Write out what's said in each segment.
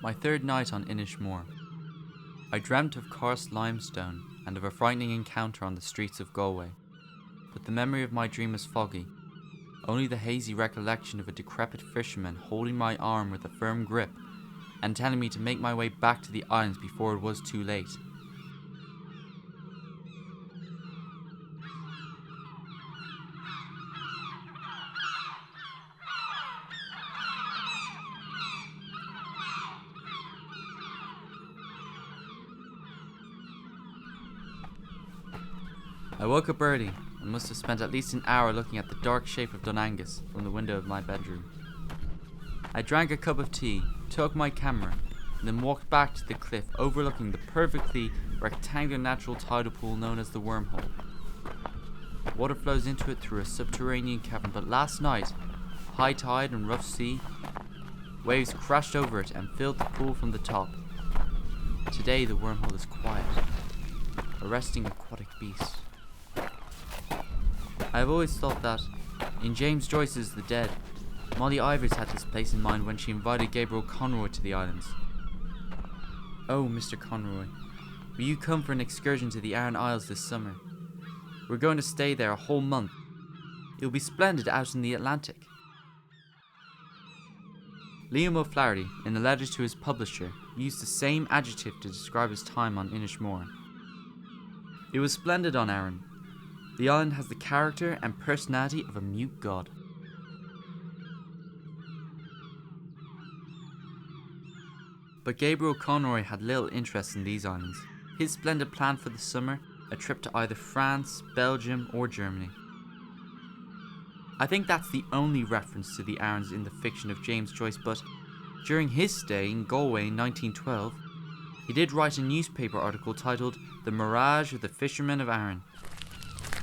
My third night on Inishmore. I dreamt of karst limestone and of a frightening encounter on the streets of Galway, but the memory of my dream was foggy. Only the hazy recollection of a decrepit fisherman holding my arm with a firm grip and telling me to make my way back to the islands before it was too late. I woke up early and must have spent at least an hour looking at the dark shape of Dunangus from the window of my bedroom. I drank a cup of tea, took my camera, and then walked back to the cliff overlooking the perfectly rectangular natural tidal pool known as the Wormhole. Water flows into it through a subterranean cavern, but last night, high tide and rough sea, waves crashed over it and filled the pool from the top. Today the Wormhole is quiet, a resting aquatic beast. I have always thought that, in James Joyce's The Dead, Molly Ivors had this place in mind when she invited Gabriel Conroy to the islands. Oh, Mr. Conroy, will you come for an excursion to the Aran Isles this summer? We're going to stay there a whole month. It will be splendid out in the Atlantic. Liam O'Flaherty, in a letter to his publisher, used the same adjective to describe his time on Inishmore. It was splendid on Aran. The island has the character and personality of a mute god. But Gabriel Conroy had little interest in these islands. His splendid plan for the summer, a trip to either France, Belgium or Germany. I think that's the only reference to the Arans in the fiction of James Joyce, but during his stay in Galway in 1912, he did write a newspaper article titled The Mirage of the Fishermen of Aran.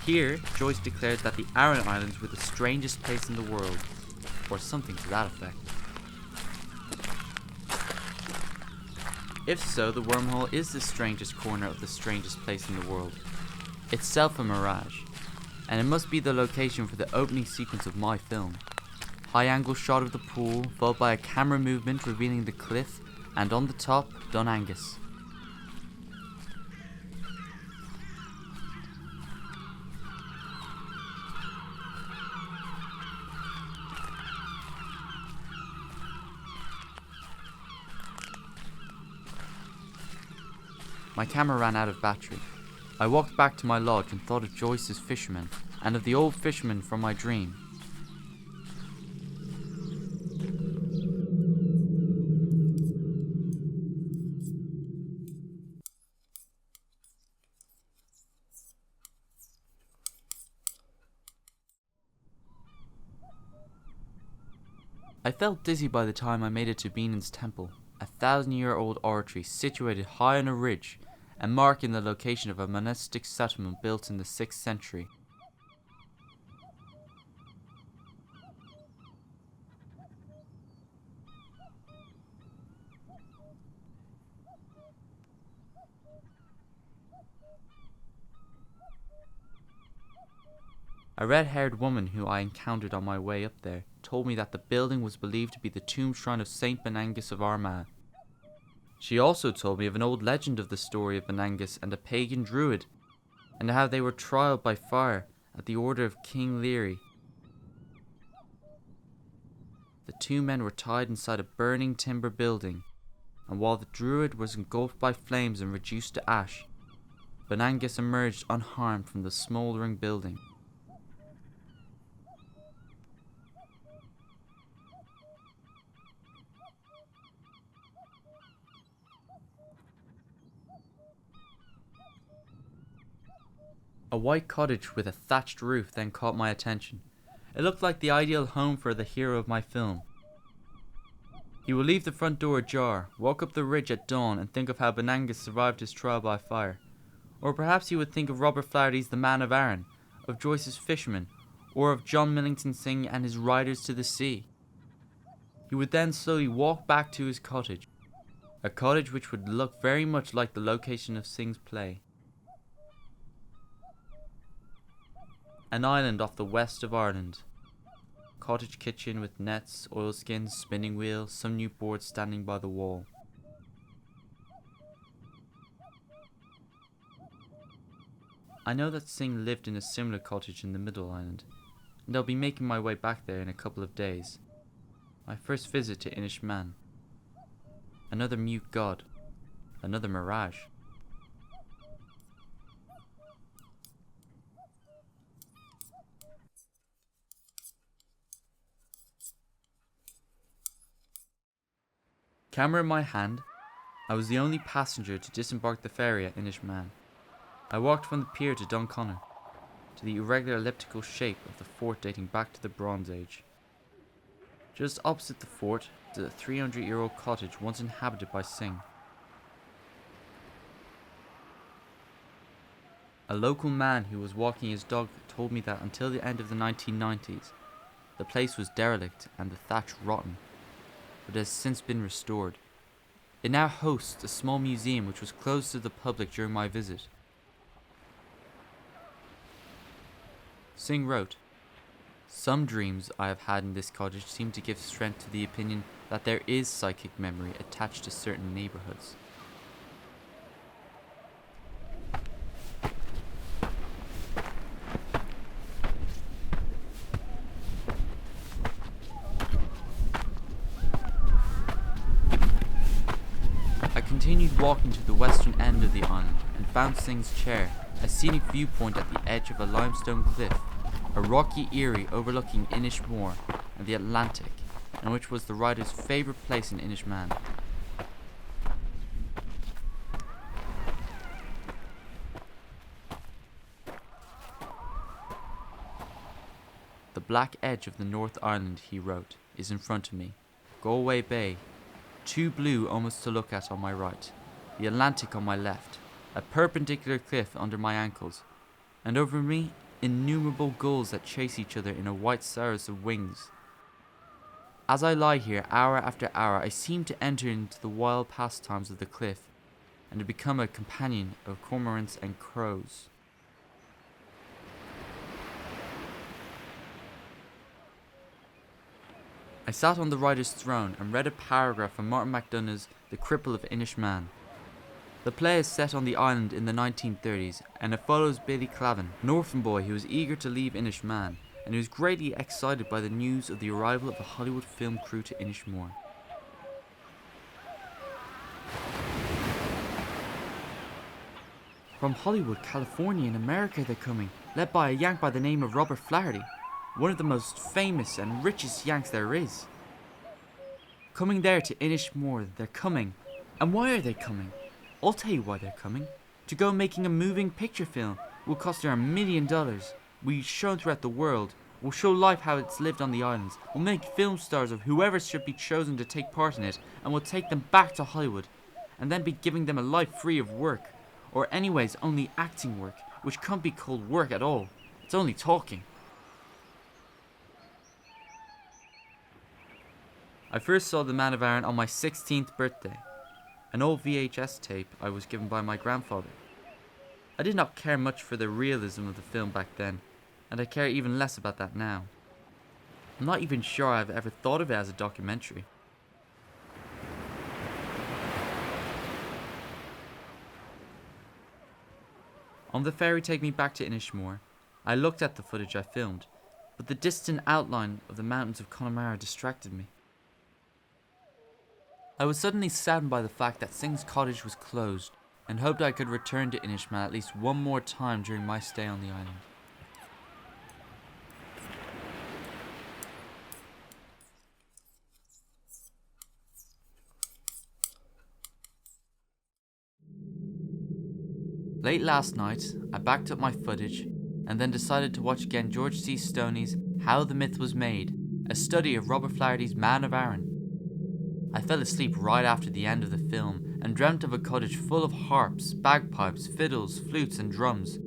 Here, Joyce declared that the Aran Islands were the strangest place in the world, or something to that effect. If so, the Wormhole is the strangest corner of the strangest place in the world, itself a mirage, and it must be the location for the opening sequence of my film. High-angle shot of the pool, followed by a camera movement revealing the cliff, and on the top, Dunangus. My camera ran out of battery. I walked back to my lodge and thought of Joyce's fisherman, and of the old fisherman from my dream. I felt dizzy by the time I made it to Benan's temple, a 1,000-year-old oratory situated high on a ridge and marking the location of a monastic settlement built in the 6th century. A red-haired woman who I encountered on my way up there told me that the building was believed to be the tomb shrine of Saint Benangus of Armagh. She also told me of an old legend of the story of Benangus and a pagan druid, and how they were trialed by fire at the order of King Leary. The two men were tied inside a burning timber building, and while the druid was engulfed by flames and reduced to ash, Benangus emerged unharmed from the smouldering building. A white cottage with a thatched roof then caught my attention. It looked like the ideal home for the hero of my film. He will leave the front door ajar, walk up the ridge at dawn and think of how Benangus survived his trial by fire. Or perhaps he would think of Robert Flaherty's The Man of Aran, of Joyce's Fisherman, or of John Millington Synge and his Riders to the Sea. He would then slowly walk back to his cottage, a cottage which would look very much like the location of Synge's play. An island off the west of Ireland. Cottage kitchen with nets, oilskins, spinning wheel, some new boards standing by the wall. I know that Singh lived in a similar cottage in the middle island, and I'll be making my way back there in a couple of days. My first visit to Inishmaan. Another mute god. Another mirage. Camera in my hand, I was the only passenger to disembark the ferry at Inishmaan. I walked from the pier to Dunconnor, to the irregular elliptical shape of the fort dating back to the Bronze Age. Just opposite the fort is a 300-year-old cottage once inhabited by Singh. A local man who was walking his dog told me that until the end of the 1990s, the place was derelict and the thatch rotten, but has since been restored. It now hosts a small museum which was closed to the public during my visit. Singh wrote, "Some dreams I have had in this cottage seem to give strength to the opinion that there is psychic memory attached to certain neighborhoods. I continued walking to the western end of the island and found Singh's chair, a scenic viewpoint at the edge of a limestone cliff, a rocky eyrie overlooking Inishmore and the Atlantic, and which was the writer's favourite place in Inishmaan. The black edge of the North Island, he wrote, is in front of me. Galway Bay, too blue almost to look at on my right, the Atlantic on my left, a perpendicular cliff under my ankles, and over me innumerable gulls that chase each other in a white cirrus of wings. As I lie here hour after hour, I seem to enter into the wild pastimes of the cliff, and to become a companion of cormorants and crows. I sat on the writer's throne and read a paragraph from Martin McDonagh's The Cripple of Inishmaan. The play is set on the island in the 1930s, and it follows Billy Clavin, an orphan boy who is eager to leave Inishmaan, and who is greatly excited by the news of the arrival of a Hollywood film crew to Inishmore. From Hollywood, California and America they're coming, led by a Yank by the name of Robert Flaherty, one of the most famous and richest Yanks there is. Coming there to Inishmore, they're coming. And why are they coming? I'll tell you why they're coming. To go making a moving picture film will cost her $1 million. We'll be shown throughout the world. We'll show life how it's lived on the islands. We'll make film stars of whoever should be chosen to take part in it, and we'll take them back to Hollywood, and then be giving them a life free of work. Or anyways, only acting work, which can't be called work at all. It's only talking." I first saw The Man of Aran on my 16th birthday, an old VHS tape I was given by my grandfather. I did not care much for the realism of the film back then, and I care even less about that now. I'm not even sure I've ever thought of it as a documentary. On the ferry taking me back to Inishmore, I looked at the footage I filmed, but the distant outline of the mountains of Connemara distracted me. I was suddenly saddened by the fact that Singh's cottage was closed, and hoped I could return to Inishmaan at least one more time during my stay on the island. Late last night, I backed up my footage, and then decided to watch again George C. Stoney's How the Myth Was Made, a study of Robert Flaherty's Man of Aran. I fell asleep right after the end of the film and dreamt of a cottage full of harps, bagpipes, fiddles, flutes and drums.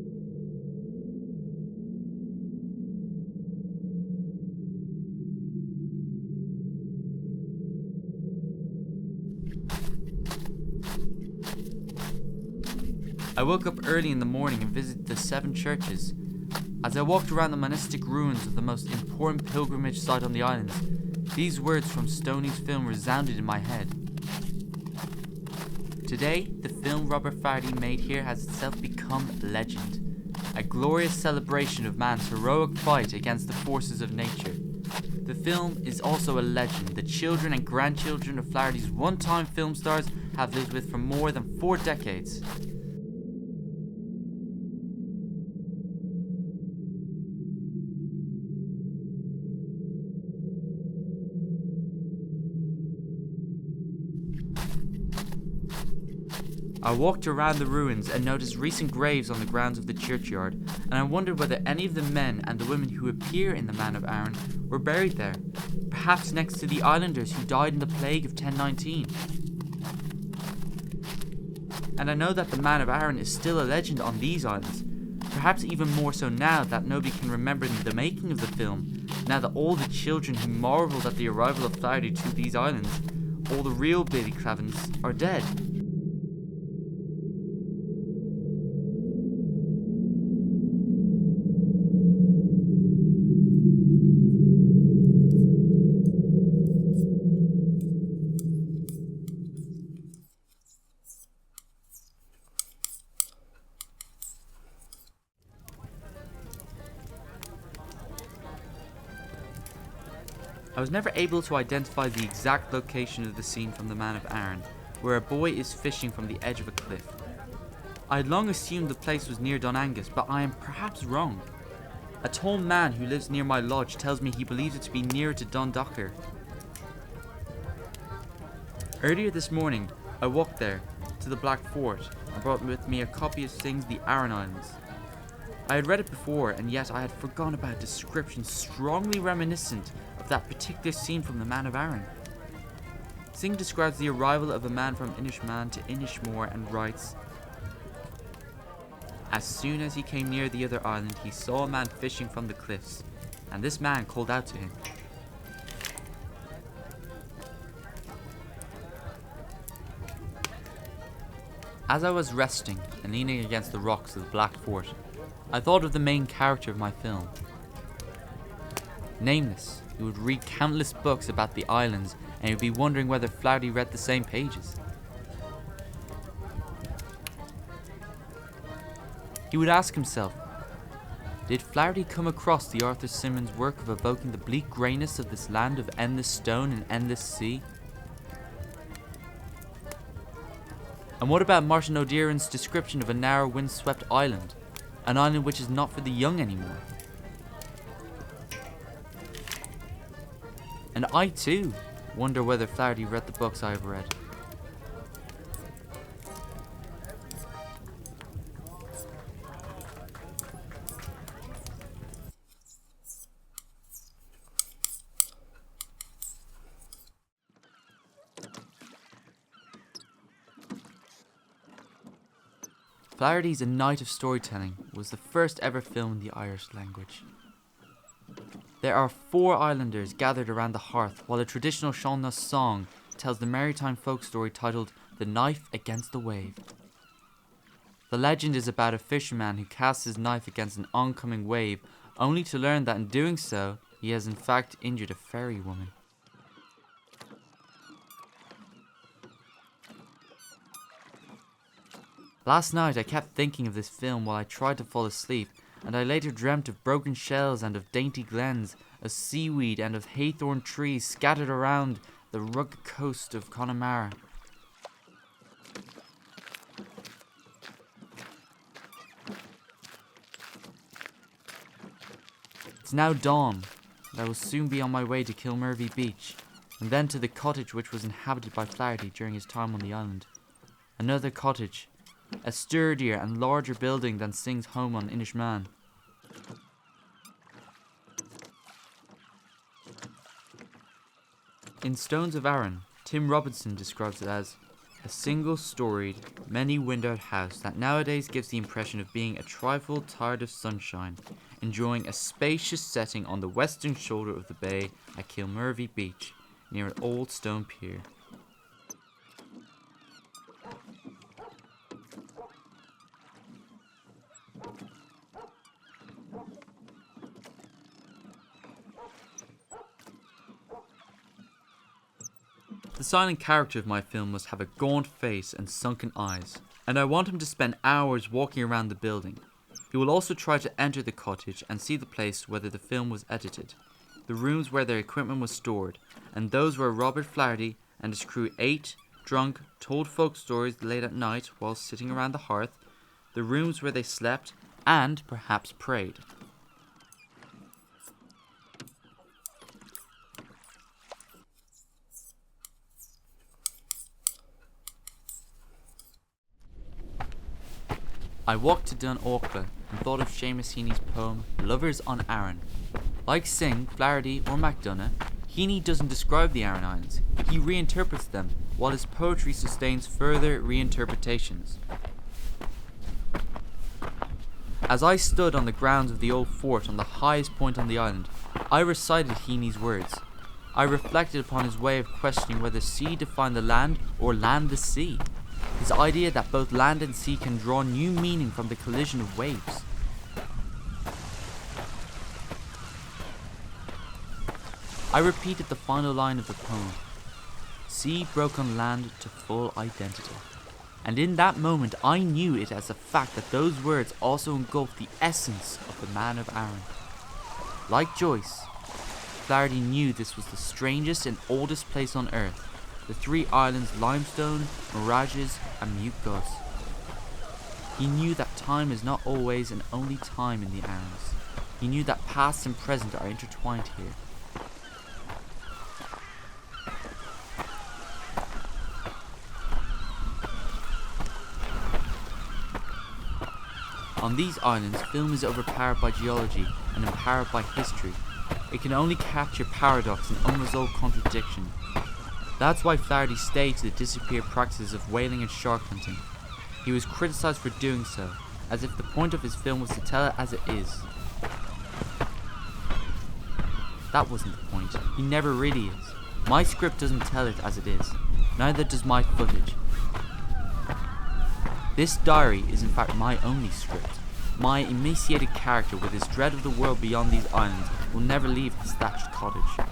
I woke up early in the morning and visited the 7 churches. As I walked around the monastic ruins of the most important pilgrimage site on the island, these words from Stoney's film resounded in my head. Today, the film Robert Flaherty made here has itself become legend. a glorious celebration of man's heroic fight against the forces of nature. The film is also a legend the children and grandchildren of Flaherty's one-time film stars have lived with for more than 4 decades. I walked around the ruins and noticed recent graves on the grounds of the churchyard, and I wondered whether any of the men and the women who appear in the Man of Aran were buried there, perhaps next to the islanders who died in the plague of 1019. And I know that the Man of Aran is still a legend on these islands, perhaps even more so now that nobody can remember the making of the film, now that all the children who marveled at the arrival of Flaherty to these islands, all the real Billy Cravens, are dead. I was never able to identify the exact location of the scene from the Man of Aran, where a boy is fishing from the edge of a cliff. I had long assumed the place was near Donangus, but I am perhaps wrong. A tall man who lives near my lodge tells me he believes it to be nearer to Dundalk. Earlier this morning, I walked there, to the Black Fort, and brought with me a copy of Synge's The Aran Islands. I had read it before, and yet I had forgotten about a description strongly reminiscent of that particular scene from the Man of Aran. Synge describes the arrival of a man from Inishmaan to Inishmore and writes, "As soon as he came near the other island, he saw a man fishing from the cliffs, and this man called out to him. As I was resting and leaning against the rocks of the Black Fort, I thought of the main character of my film. Nameless, he would read countless books about the islands, and he would be wondering whether Flaherty read the same pages. He would ask himself, did Flaherty come across the Arthur Symons' work of evoking the bleak greyness of this land of endless stone and endless sea? And what about Martin O'Dearin's description of a narrow windswept island, an island which is not for the young anymore? And I too wonder whether Flaherty read the books I have read. Flaherty's A Night of Storytelling was the first ever film in the Irish language. There are 4 islanders gathered around the hearth while a traditional Sean song tells the maritime folk story titled The Knife Against the Wave. The legend is about a fisherman who casts his knife against an oncoming wave, only to learn that in doing so, he has in fact injured a ferry woman. Last night I kept thinking of this film while I tried to fall asleep, and I later dreamt of broken shells and of dainty glens, of seaweed and of haythorn trees scattered around the rugged coast of Connemara. It's now dawn, and I will soon be on my way to Kilmervy Beach, and then to the cottage which was inhabited by Flaherty during his time on the island. Another cottage, a sturdier and larger building than Synge's home on Inishmaan. In Stones of Aran, Tim Robinson describes it as a single-storied, many-windowed house that nowadays gives the impression of being a trifle tired of sunshine, enjoying a spacious setting on the western shoulder of the bay at Kilmervy Beach, near an old stone pier. The silent character of my film must have a gaunt face and sunken eyes, and I want him to spend hours walking around the building. He He will also try to enter the cottage and see the place where the film was edited, the rooms where their equipment was stored, and those where Robert Flaherty and his crew ate, drunk, told folk stories late at night while sitting around the hearth, the rooms where they slept, and perhaps prayed. I walked to Dun Orkla and thought of Seamus Heaney's poem Lovers on Aran. Like Singh, Flaherty or MacDonagh, Heaney doesn't describe the Aran Islands, he reinterprets them, while his poetry sustains further reinterpretations. As I stood on the grounds of the old fort on the highest point on the island, I recited Heaney's words. I reflected upon his way of questioning whether sea defined the land or land the sea. His idea that both land and sea can draw new meaning from the collision of waves. I repeated the final line of the poem. Sea broke on land to full identity. And in that moment I knew it as a fact that those words also engulfed the essence of the man of Aran. Like Joyce, Flaherty knew this was the strangest and oldest place on earth. The three islands limestone, mirages, and mute gods. He knew that time is not always and only time in the Arans. He knew that past and present are intertwined here. On these islands, film is overpowered by geology and empowered by history. It can only capture paradox and unresolved contradiction. That's why Flaherty stayed to the disappeared practices of whaling and shark hunting. He was criticised for doing so, as if the point of his film was to tell it as it is. That wasn't the point. He never really is. My script doesn't tell it as it is. Neither does my footage. This diary is in fact my only script. My emaciated character with his dread of the world beyond these islands will never leave his thatched cottage.